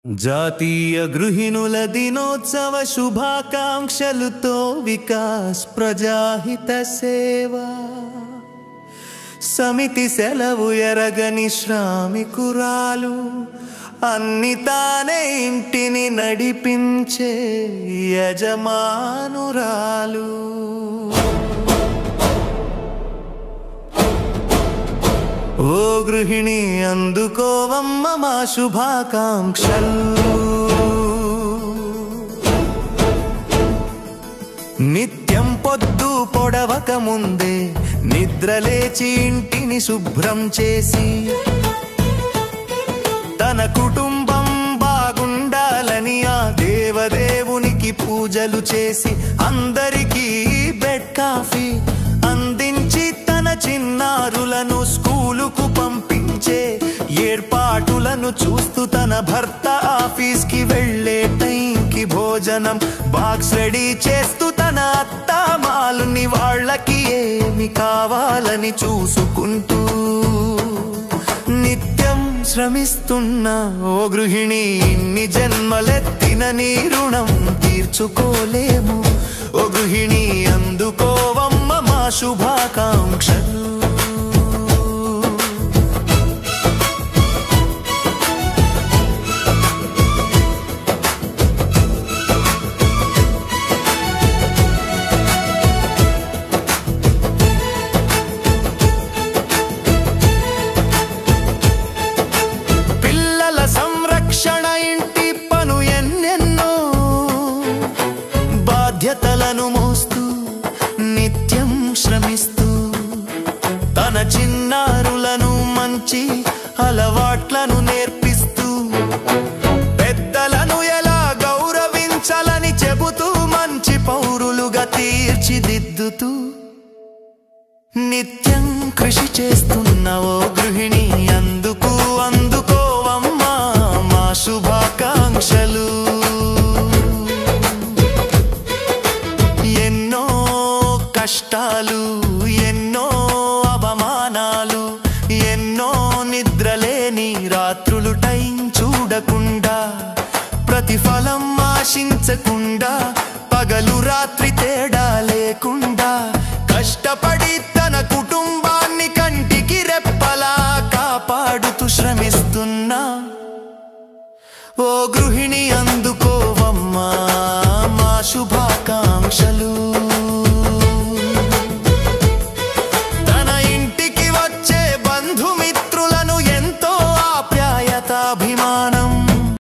జాతీయ గృహిణుల దినోత్సవ శుభాకాంక్షలతో వికాస్ ప్రజాహిత సేవ సమితి సెలవు ఎరగని శ్రామికురాలు అన్ని తానే ఇంటిని నడిపించే యజమానురాలు ఓ గృహిణి అందుకోవమ్మ మా శుభాకాంక్షలు నిత్యం పొద్దు పొడవక ముందే నిద్రలేచి ఇంటిని శుభ్రం చేసి తన కుటుంబం బాగుండాలని ఆ దేవదేవునికి పూజలు చేసి అందరికీ బెడ్ కాఫీ అందించి తన చిన్నారులను స్కూలుకు పంపించే ఏర్పాటులను చూస్తూ తన భర్త ఆఫీస్కి వెళ్ళే టైంకి భోజనం బాక్స్ రెడీ చేస్తూ తన అత్తమాలుని వాళ్ళకి ఏమి కావాలని చూసుకుంటూ నిత్యం శ్రమిస్తున్న ఓ గృహిణి ఇన్ని జన్మలెత్తిన నీ రుణం తీర్చుకోలేము ఓ గృహిణి అందుకోవమ్మ మా శుభాకాంక్షలు ఇంటి పను ఎన్నెన్నో బాధ్యతలను మోస్తూ నిత్యం శ్రమిస్తూ తన చిన్నారులను మంచి అలవాట్లను నేర్పిస్తూ పెద్దలను ఎలా గౌరవించాలని చెబుతూ మంచి పౌరులుగా తీర్చిదిద్దుతూ నిత్యం కృషి చేస్తున్న ఓ గృహిణి అందుకోవమ్మా మా శుభాకాంక్షలు ఎన్నో కష్టాలు ఎన్నో అవమానాలు ఎన్నో నిద్రలేని రాత్రులు టైం చూడకుండా ప్రతిఫలం ఆశించకుండా పగలు రాత్రి తేడా లేకుండా కష్టపడి తన కుటుంబాన్ని కంటికి రెప్పలా కాపాడుతూ శ్రమిస్తున్నా ఓ గృహిణి